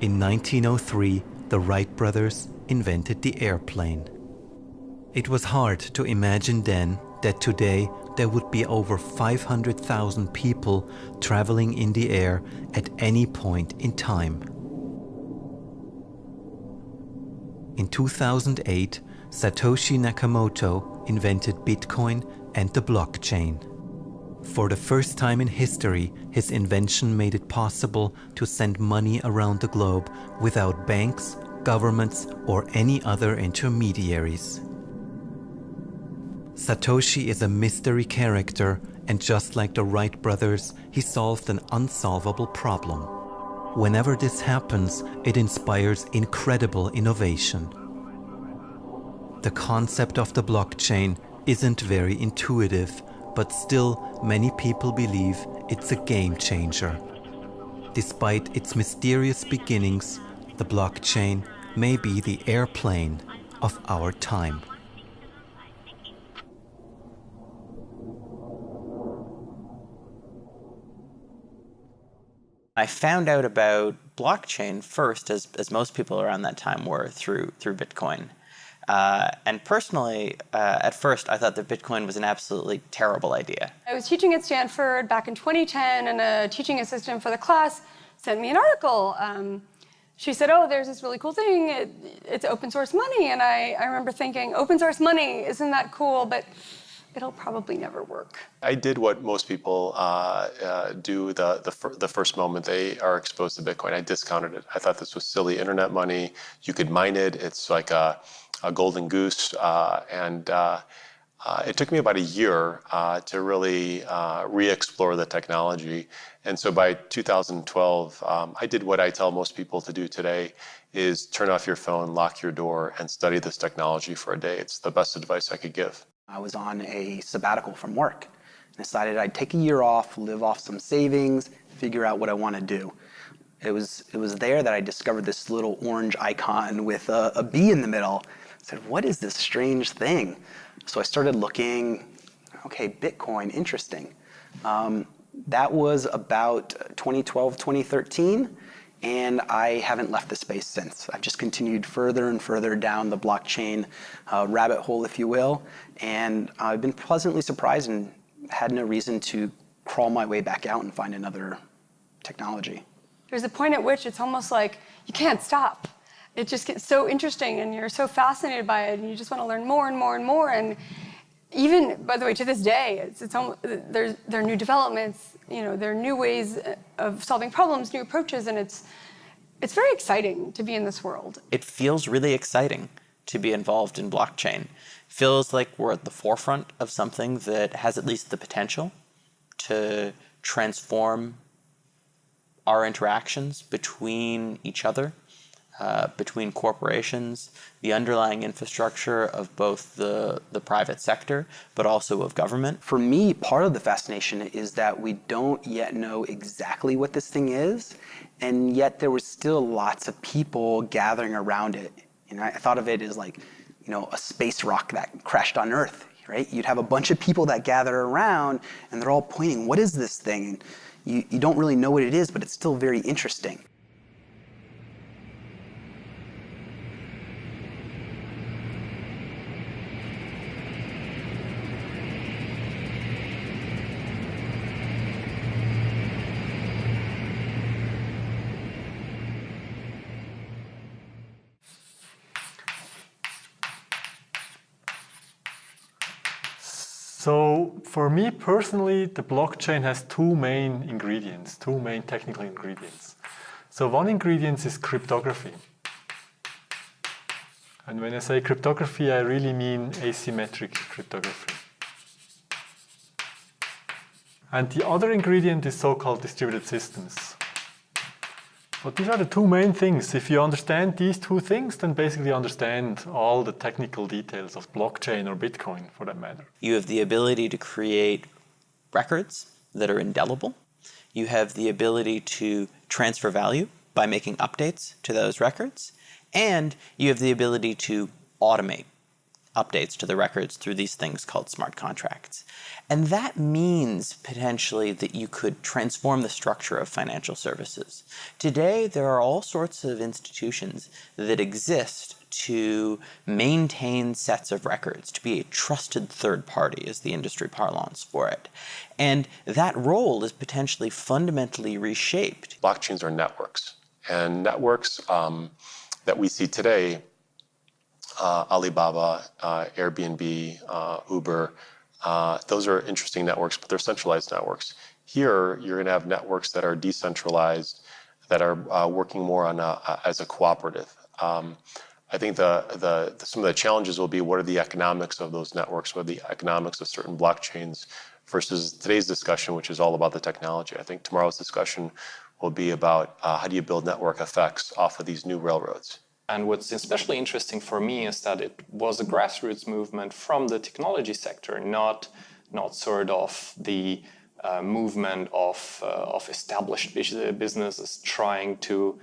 In 1903, the Wright brothers invented the airplane. It was hard to imagine then that today there would be over 500,000 people traveling in the air at any point in time. In 2008, Satoshi Nakamoto invented Bitcoin and the blockchain. For the first time in history, his invention made it possible to send money around the globe without banks, governments, or any other intermediaries. Satoshi is a mystery character, and just like the Wright brothers, he solved an unsolvable problem. Whenever this happens, it inspires incredible innovation. The concept of the blockchain isn't very intuitive, but still many people believe it's a game changer. Despite its mysterious beginnings, the blockchain may be the airplane of our time. I found out about blockchain first, as most people around that time were, through Bitcoin. And personally, at first, I thought that Bitcoin was an absolutely terrible idea. I was teaching at Stanford back in 2010, and a teaching assistant for the class sent me an article. She said, oh, there's this really cool thing. It's open source money. And I remember thinking, open source money, isn't that cool? But it'll probably never work. I did what most people do the first moment they are exposed to Bitcoin. I discounted it. I thought this was silly internet money. You could mine it. It's like a golden goose. It took me about a year to really re-explore the technology. And so by 2012, I did what I tell most people to do today, is turn off your phone, lock your door, and study this technology for a day. It's the best advice I could give. I was on a sabbatical from work and decided I'd take a year off, live off some savings, figure out what I want to do. It was there that I discovered this little orange icon with a bee in the middle. I said, what is this strange thing? So I started looking, okay, Bitcoin, interesting. That was about 2012, 2013. And I haven't left the space since. I've just continued further and further down the blockchain rabbit hole, if you will. And I've been pleasantly surprised and had no reason to crawl my way back out and find another technology. There's a point at which it's almost like you can't stop. It just gets so interesting, and you're so fascinated by it, and you just want to learn more and more and more. And even, by the way, to this day, there are new developments. There are new ways of solving problems, new approaches, and it's very exciting to be in this world. It feels really exciting to be involved in blockchain. It feels like we're at the forefront of something that has at least the potential to transform our interactions between each other, between corporations, the underlying infrastructure of both the private sector, but also of government. For me, part of the fascination is that we don't yet know exactly what this thing is, and yet there was still lots of people gathering around it. I thought of it as like, a space rock that crashed on Earth, right? You'd have a bunch of people that gather around, and they're all pointing, what is this thing? And you don't really know what it is, but it's still very interesting. So for me personally, the blockchain has two main ingredients, two main technical ingredients. So one ingredient is cryptography. And when I say cryptography, I really mean asymmetric cryptography. And the other ingredient is so-called distributed systems. But these are the two main things. If you understand these two things, then basically you understand all the technical details of blockchain or Bitcoin, for that matter. You have the ability to create records that are indelible. You have the ability to transfer value by making updates to those records. And you have the ability to automate updates to the records through these things called smart contracts. And that means potentially that you could transform the structure of financial services. Today, there are all sorts of institutions that exist to maintain sets of records, to be a trusted third party is the industry parlance for it. And that role is potentially fundamentally reshaped. Blockchains are networks. And networks that we see today, Alibaba, Airbnb, Uber, those are interesting networks, but they're centralized networks. Here, you're going to have networks that are decentralized, that are working more on as a cooperative. I think some of the challenges will be what are the economics of those networks, what are the economics of certain blockchains versus today's discussion, which is all about the technology. I think tomorrow's discussion will be about how do you build network effects off of these new railroads. And what's especially interesting for me is that it was a grassroots movement from the technology sector, not sort of the movement of established businesses trying to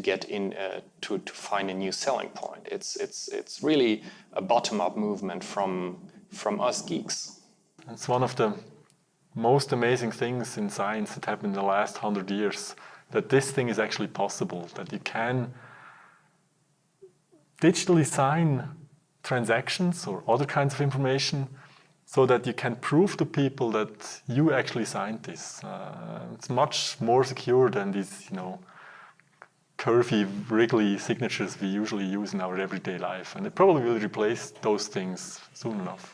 get in to find a new selling point. It's really a bottom-up movement from us geeks. It's one of the most amazing things in science that happened in the last 100 years, that this thing is actually possible, that you can digitally sign transactions or other kinds of information so that you can prove to people that you actually signed this. It's much more secure than these, curvy, wriggly signatures we usually use in our everyday life. And it probably will replace those things soon enough.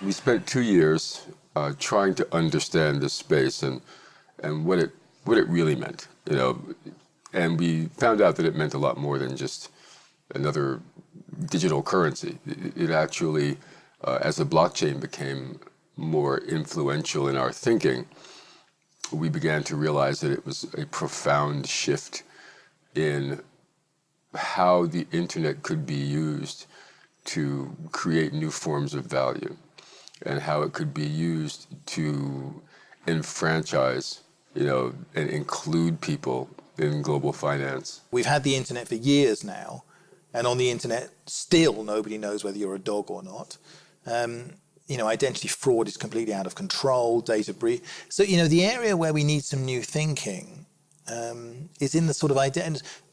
We spent 2 years trying to understand this space and what it really meant, and we found out that it meant a lot more than just another digital currency. It actually, as the blockchain became more influential in our thinking, we began to realize that it was a profound shift in how the internet could be used to create new forms of value, and how it could be used to enfranchise, and include people in global finance. We've had the internet for years now, and on the internet, still nobody knows whether you're a dog or not. Identity fraud is completely out of control, data breach. So, the area where we need some new thinking is in the sort of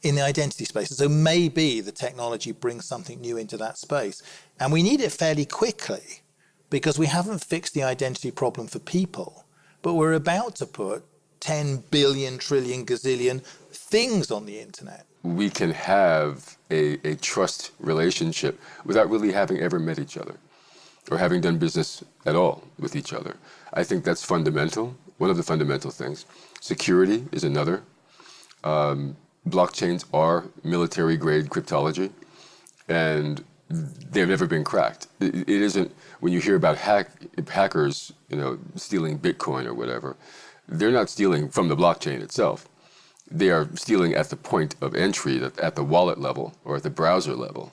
in the identity space. So maybe the technology brings something new into that space, and we need it fairly quickly, because we haven't fixed the identity problem for people, but we're about to put 10 billion, trillion, gazillion things on the internet. We can have a trust relationship without really having ever met each other or having done business at all with each other. I think that's fundamental, one of the fundamental things. Security is another. Blockchains are military-grade cryptology, and they've never been cracked. It isn't, when you hear about hackers, stealing Bitcoin or whatever, they're not stealing from the blockchain itself. They are stealing at the point of entry, at the wallet level or at the browser level,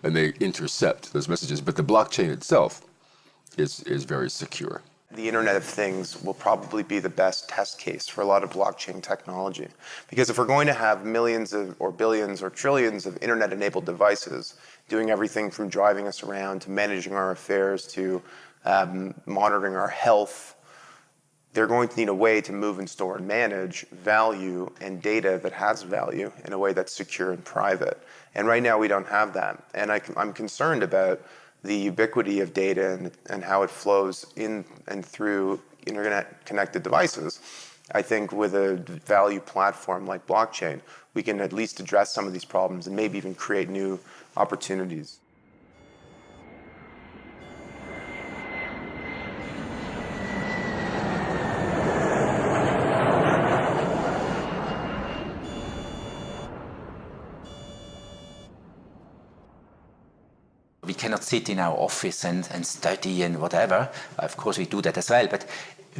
and they intercept those messages. But the blockchain itself is very secure. The Internet of Things will probably be the best test case for a lot of blockchain technology. Because if we're going to have millions or billions or trillions of Internet-enabled devices doing everything from driving us around to managing our affairs to monitoring our health, they're going to need a way to move and store and manage value and data that has value in a way that's secure and private. And right now we don't have that. And I'm concerned about the ubiquity of data and how it flows in and through internet-connected devices. I think with a value platform like blockchain, we can at least address some of these problems and maybe even create new opportunities. cannot sit in our office and study and whatever. Of course, we do that as well, but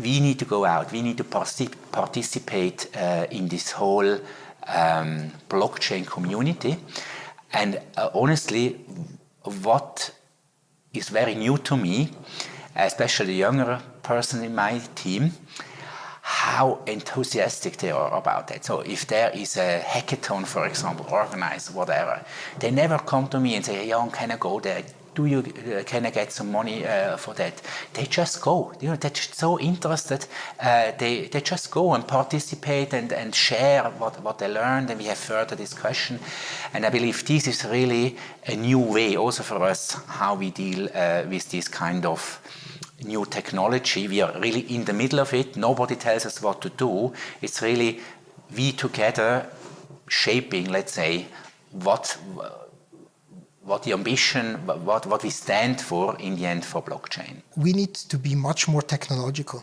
we need to go out. We need to participate in this whole blockchain community. And honestly, what is very new to me, especially the younger person in my team, how enthusiastic they are about it. So if there is a hackathon, for example, organized, whatever, they never come to me and say, hey, Jan, can I go there? Can I get some money for that? They just go. You know, they're just so interested. They just go and participate and share what they learned, and we have further discussion. And I believe this is really a new way also for us how we deal with this kind of new technology. We are really in the middle of it. Nobody tells us what to do. It's really we together shaping, let's say, what the ambition, what we stand for in the end for blockchain. We need to be much more technological.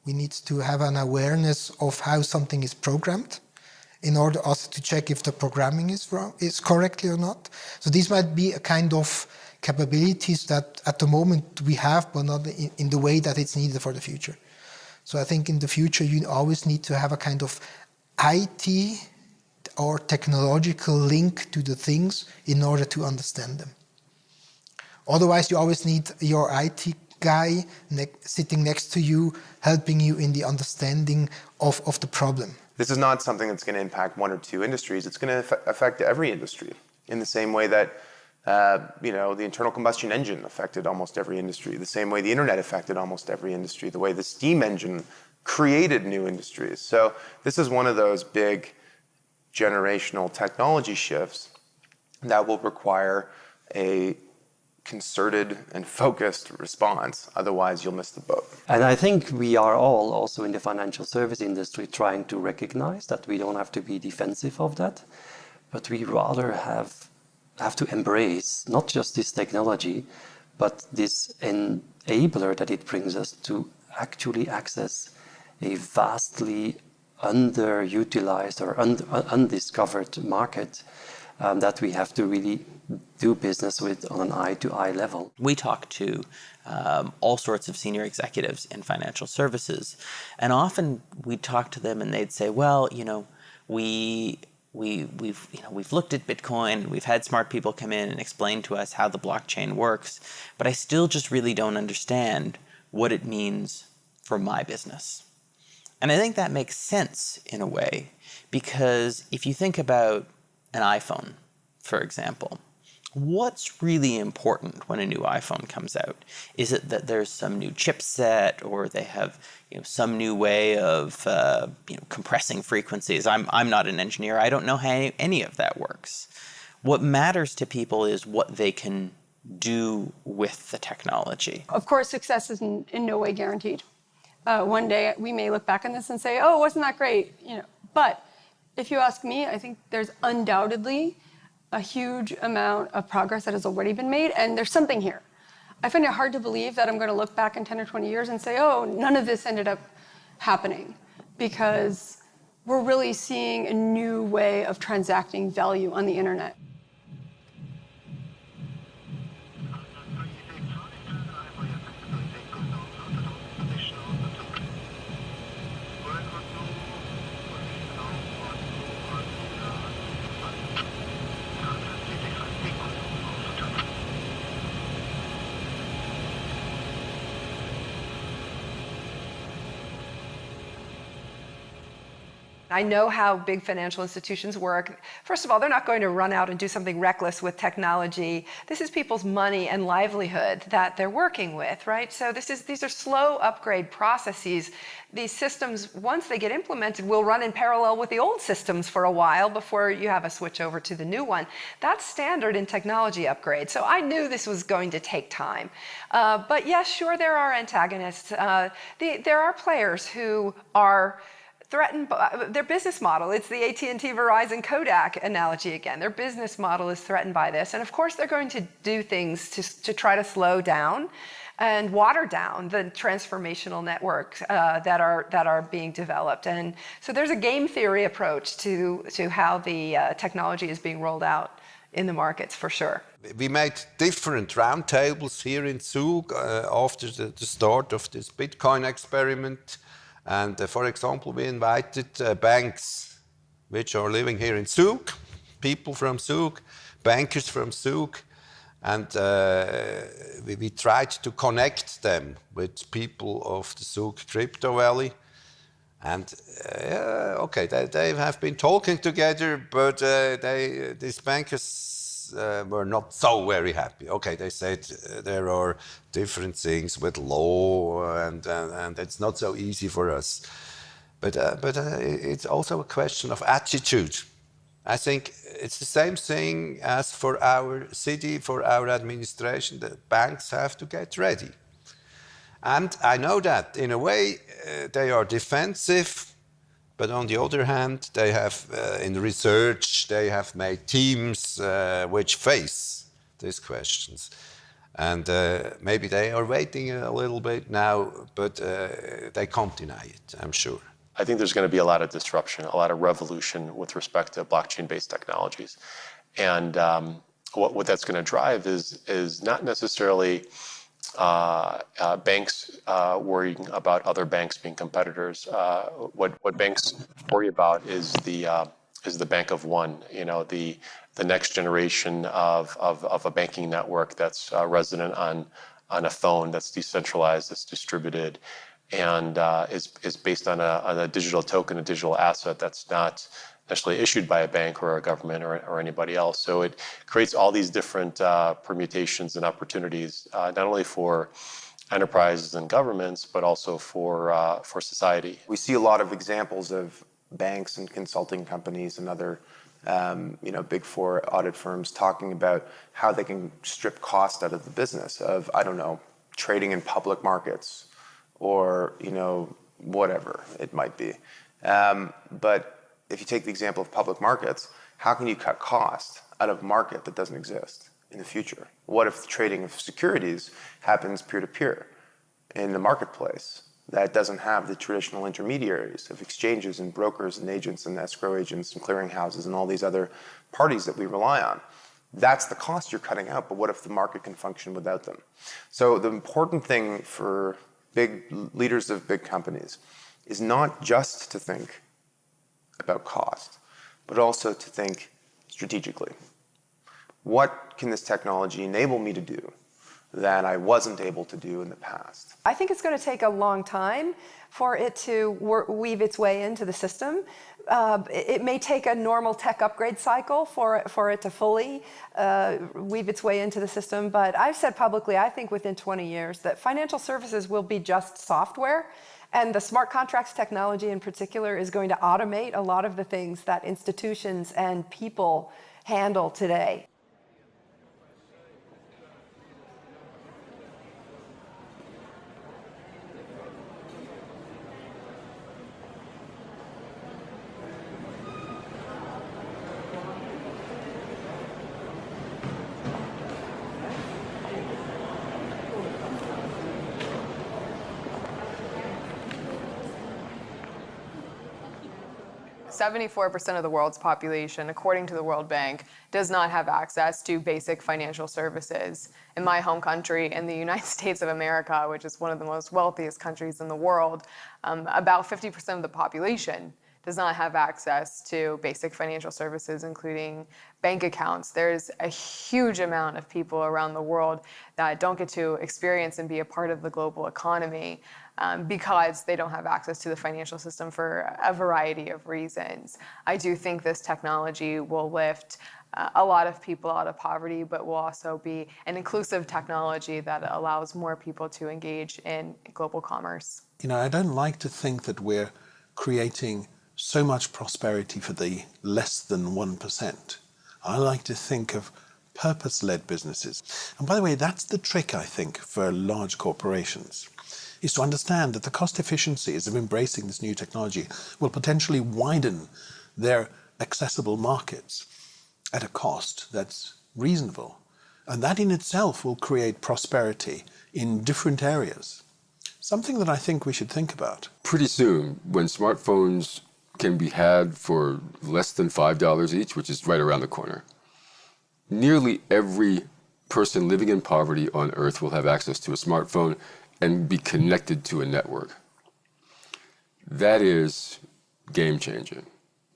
We need to have an awareness of how something is programmed in order also to check if the programming is correctly or not. So these might be a kind of capabilities that at the moment we have, but not in the way that it's needed for the future. So I think in the future you always need to have a kind of IT or technological link to the things in order to understand them. Otherwise, you always need your IT guy sitting next to you, helping you in the understanding of the problem. This is not something that's going to impact one or two industries. It's going to affect every industry in the same way that the internal combustion engine affected almost every industry, the same way the internet affected almost every industry, the way the steam engine created new industries. So this is one of those big generational technology shifts that will require a concerted and focused response. Otherwise, you'll miss the boat. And I think we are all also in the financial service industry trying to recognize that we don't have to be defensive of that, but we rather have to embrace not just this technology, but this enabler that it brings us to actually access a vastly underutilized or undiscovered market that we have to really do business with on an eye-to-eye level. We talk to all sorts of senior executives in financial services, and often we talk to them and they'd say, well, we've looked at Bitcoin, we've had smart people come in and explain to us how the blockchain works, but I still just really don't understand what it means for my business. And I think that makes sense in a way, because if you think about an iPhone, for example, what's really important when a new iPhone comes out? Is it that there's some new chipset, or they have some new way of compressing frequencies? I'm not an engineer. I don't know how any of that works. What matters to people is what they can do with the technology. Of course, success is in no way guaranteed. One day we may look back on this and say, oh, wasn't that great? But if you ask me, I think there's undoubtedly a huge amount of progress that has already been made, and there's something here. I find it hard to believe that I'm going to look back in 10 or 20 years and say, oh, none of this ended up happening, because we're really seeing a new way of transacting value on the internet. I know how big financial institutions work. First of all, they're not going to run out and do something reckless with technology. This is people's money and livelihood that they're working with, right? So these are slow upgrade processes. These systems, once they get implemented, will run in parallel with the old systems for a while before you have a switch over to the new one. That's standard in technology upgrades. So I knew this was going to take time. But yes, sure, there are antagonists. There are players who are threatened by their business model. It's the AT&T, Verizon, Kodak analogy again. Their business model is threatened by this. And of course, they're going to do things to try to slow down and water down the transformational networks that are being developed. And so there's a game theory approach to how the technology is being rolled out in the markets for sure. We made different roundtables here in Zug after the start of this Bitcoin experiment. And for example, we invited banks which are living here in Zug, people from Zug, bankers from Zug, and we tried to connect them with people of the Zug crypto valley. And okay, they have been talking together, but these bankers were not so very happy. Okay, they said there are different things with law, and it's not so easy for us. But it's also a question of attitude. I think it's the same thing as for our city, for our administration. The banks have to get ready. And I know that in a way they are defensive, but on the other hand, they have in research, they have made teams which face these questions. And maybe they are waiting a little bit now, but they can't deny it, I'm sure. I think there's going to be a lot of disruption, a lot of revolution with respect to blockchain-based technologies. And what that's going to drive is not necessarily banks worrying about other banks being competitors. What banks worry about is the bank of one, the next generation of a banking network that's resident on a phone, that's decentralized, that's distributed, and is based on a digital token, a digital asset that's not necessarily issued by a bank or a government or anybody else. So it creates all these different permutations and opportunities, not only for enterprises and governments, but also for society. We see a lot of examples of banks and consulting companies and other Big Four audit firms talking about how they can strip cost out of the business of, I don't know, trading in public markets or, whatever it might be. But if you take the example of public markets, how can you cut cost out of a market that doesn't exist in the future? What if the trading of securities happens peer-to-peer in the marketplace that doesn't have the traditional intermediaries of exchanges and brokers and agents and escrow agents and clearinghouses and all these other parties that we rely on? That's the cost you're cutting out, but what if the market can function without them? So the important thing for big leaders of big companies is not just to think about cost, but also to think strategically. What can this technology enable me to do that I wasn't able to do in the past? I think it's going to take a long time for it to weave its way into the system. It may take a normal tech upgrade cycle for it to fully weave its way into the system, but I've said publicly, I think within 20 years that financial services will be just software. And the smart contracts technology in particular is going to automate a lot of the things that institutions and people handle today. .74% of the world's population, according to the World Bank, does not have access to basic financial services. In my home country, in the United States of America, which is one of the most wealthiest countries in the world, about 50% of the population does not have access to basic financial services, including bank accounts. There's a huge amount of people around the world that don't get to experience and be a part of the global economy because they don't have access to the financial system for a variety of reasons. I do think this technology will lift a lot of people out of poverty, but will also be an inclusive technology that allows more people to engage in global commerce. I don't like to think that we're creating so much prosperity for the less than 1%. I like to think of purpose-led businesses. And by the way, that's the trick, I think, for large corporations, is to understand that the cost efficiencies of embracing this new technology will potentially widen their accessible markets at a cost that's reasonable. And that in itself will create prosperity in different areas. Something that I think we should think about. Pretty soon, when smartphones can be had for less than $5 each, which is right around the corner, nearly every person living in poverty on Earth will have access to a smartphone and be connected to a network. That is game-changing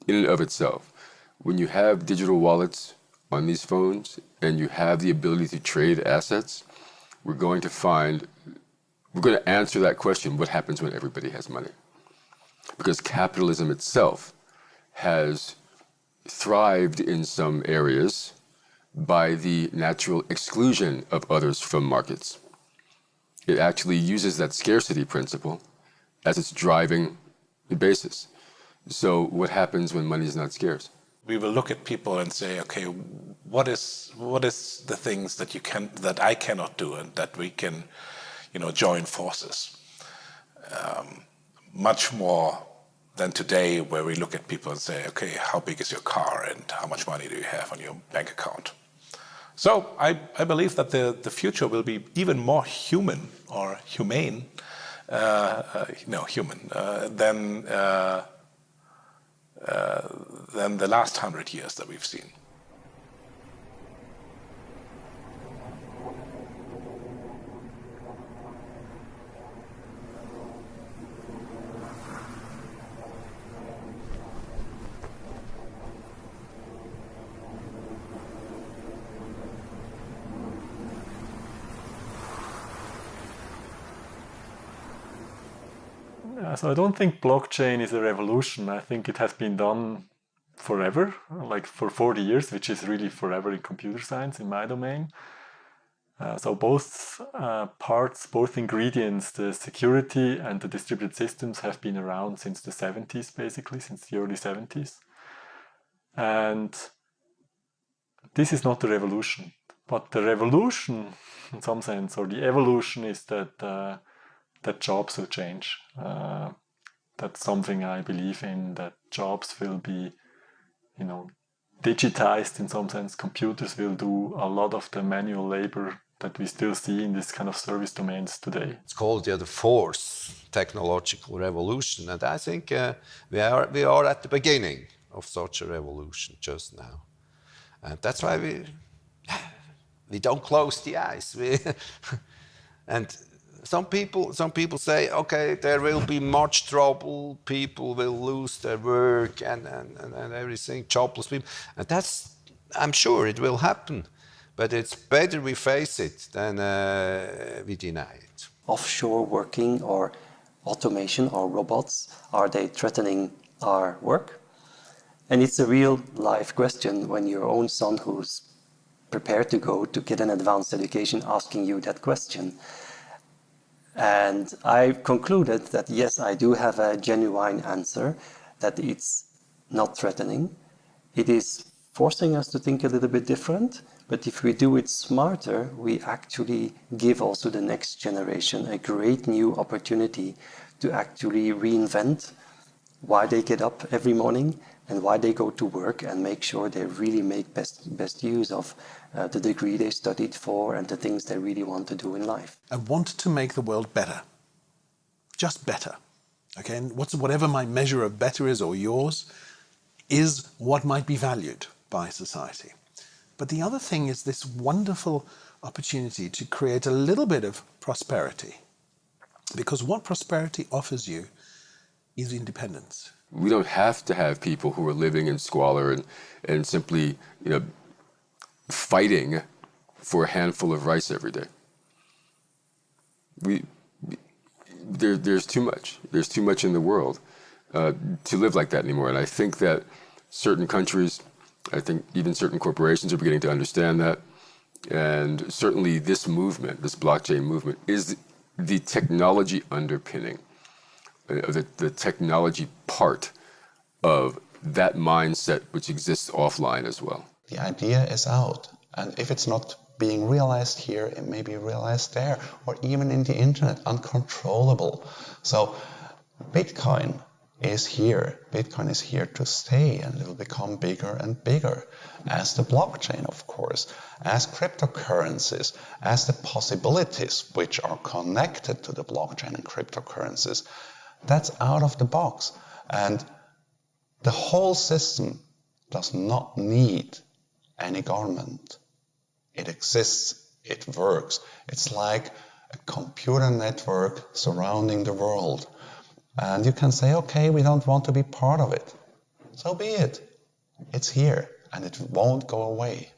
in and of itself. When you have digital wallets on these phones and you have the ability to trade assets, we're going to answer that question, what happens when everybody has money? Because capitalism itself has thrived in some areas by the natural exclusion of others from markets. It actually uses that scarcity principle as its driving basis. So what happens when money is not scarce? We will look at people and say, okay, what is the things that I cannot do and that we can, join forces. Much more than today, where we look at people and say, okay, how big is your car and how much money do you have on your bank account? So I believe that the future will be even more human or humane, than the last 100 years that we've seen. So I don't think blockchain is a revolution. I think it has been done forever, like for 40 years, which is really forever in computer science in my domain. So both parts, both ingredients, the security and the distributed systems have been around since the 70s, basically, since the early 70s. And this is not a revolution. But the revolution, in some sense, or the evolution is that that jobs will change. That's something I believe in, that jobs will be, digitized in some sense. Computers will do a lot of the manual labor that we still see in this kind of service domains today. It's called the fourth technological revolution, and I think we are at the beginning of such a revolution just now. And that's why we don't close the eyes. And some people say, okay, there will be much trouble, people will lose their work and everything, jobless people. And I'm sure it will happen, but it's better we face it than we deny it. Offshore working or automation or robots, are they threatening our work? And it's a real life question when your own son, who's prepared to go to get an advanced education, asking you that question. And I concluded that yes, I do have a genuine answer, that it's not threatening. It is forcing us to think a little bit different, but if we do it smarter, we actually give also the next generation a great new opportunity to actually reinvent why they get up every morning and why they go to work, and make sure they really make best use of the degree they studied for and the things they really want to do in life. I want to make the world better, just better. Okay, and whatever my measure of better is, or yours, is what might be valued by society. But the other thing is this wonderful opportunity to create a little bit of prosperity, because what prosperity offers you is independence. We don't have to have people who are living in squalor and simply, fighting for a handful of rice every day. There's too much. There's too much in the world to live like that anymore. And I think that certain countries, I think even certain corporations are beginning to understand that. And certainly this movement, this blockchain movement, is the technology underpinning, the technology part of that mindset which exists offline as well. The idea is out, and if it's not being realized here, it may be realized there, or even in the internet, uncontrollable. So Bitcoin is here. Bitcoin is here to stay, and it will become bigger and bigger, as the blockchain, of course, as cryptocurrencies, as the possibilities which are connected to the blockchain and cryptocurrencies. That's out of the box. And the whole system does not need any government It exists, it works. It's like a computer network surrounding the world. And you can say, okay, we don't want to be part of it. So be it. It's here, and it won't go away.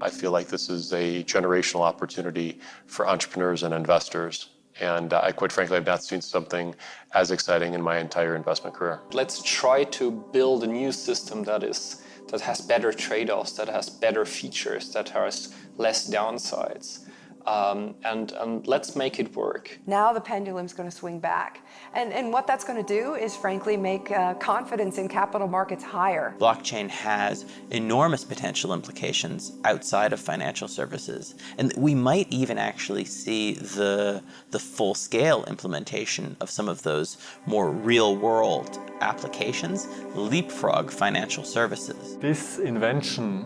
I feel like this is a generational opportunity for entrepreneurs and investors. And I quite frankly have not seen something as exciting in my entire investment career. Let's try to build a new system that has better trade-offs, that has better features, that has less downsides. And let's make it work. Now the pendulum's going to swing back. And what that's going to do is, frankly, make confidence in capital markets higher. Blockchain has enormous potential implications outside of financial services. And we might even actually see the full-scale implementation of some of those more real-world applications leapfrog financial services. This invention,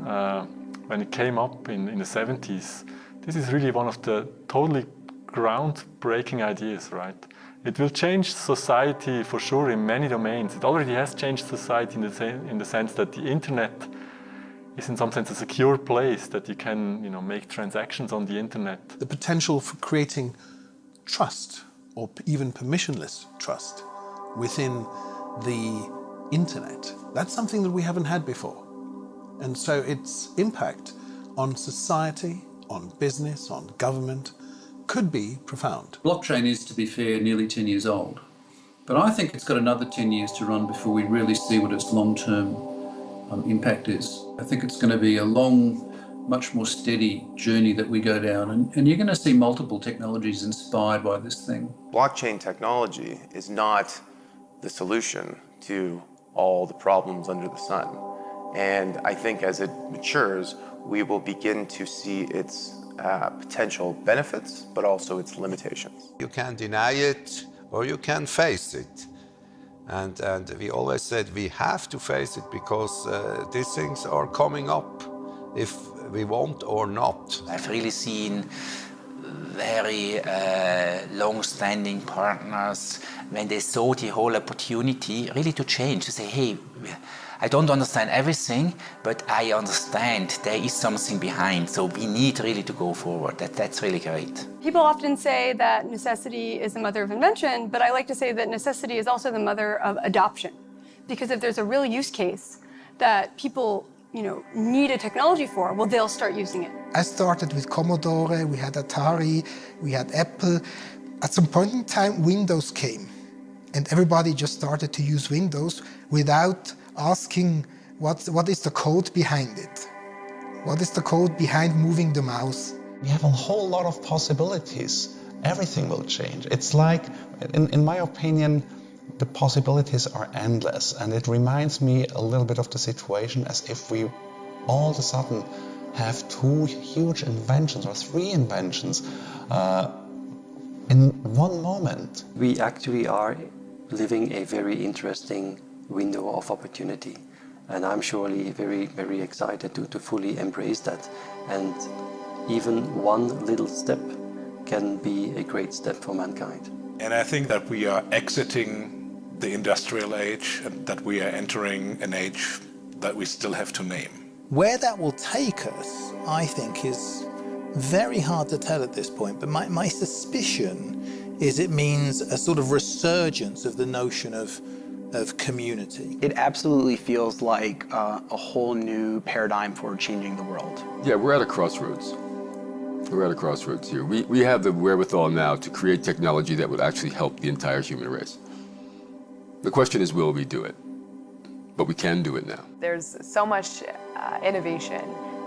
when it came up in the 70s, this is really one of the totally groundbreaking ideas, right? It will change society for sure in many domains. It already has changed society in the sense that the internet is in some sense a secure place, that you can make transactions on the internet. The potential for creating trust, or even permissionless trust, within the internet, that's something that we haven't had before. And so its impact on society, on business, on government, could be profound. Blockchain is, to be fair, nearly 10 years old. But I think it's got another 10 years to run before we really see what its long-term impact is. I think it's going to be a long, much more steady journey that we go down. And you're going to see multiple technologies inspired by this thing. Blockchain technology is not the solution to all the problems under the sun. And I think as it matures, we will begin to see its potential benefits, but also its limitations. You can deny it or you can face it. And we always said we have to face it because these things are coming up if we want or not. I've really seen very long-standing partners when they saw the whole opportunity really to change, to say, hey, I don't understand everything, but I understand there is something behind, so we need really to go forward. That's really great. People often say that necessity is the mother of invention, but I like to say that necessity is also the mother of adoption. Because if there's a real use case that people need a technology for, well, they'll start using it. I started with Commodore, we had Atari, we had Apple. At some point in time, Windows came, and everybody just started to use Windows without asking what is the code behind it? What is the code behind moving the mouse? We have a whole lot of possibilities. Everything will change. It's like, in my opinion, the possibilities are endless, and it reminds me a little bit of the situation as if we all of a sudden have two huge inventions or three inventions in one moment. We actually are living a very interesting window of opportunity, and I'm surely very, very excited to fully embrace that. And even one little step can be a great step for mankind. And I think that we are exiting the industrial age and that we are entering an age that we still have to name. Where that will take us, I think, is very hard to tell at this point, but my suspicion is it means a sort of resurgence of the notion of community. It absolutely feels like a whole new paradigm for changing the world. Yeah, we're at a crossroads. We're at a crossroads here. We have the wherewithal now to create technology that would actually help the entire human race. The question is, will we do it? But we can do it now. There's so much innovation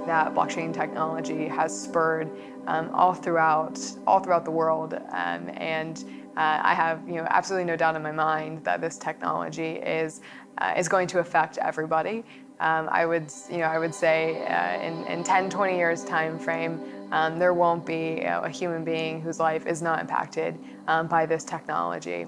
that blockchain technology has spurred all throughout the world, and I have absolutely no doubt in my mind that this technology is going to affect everybody. I would say in 10, 20 years time frame, there won't be a human being whose life is not impacted by this technology.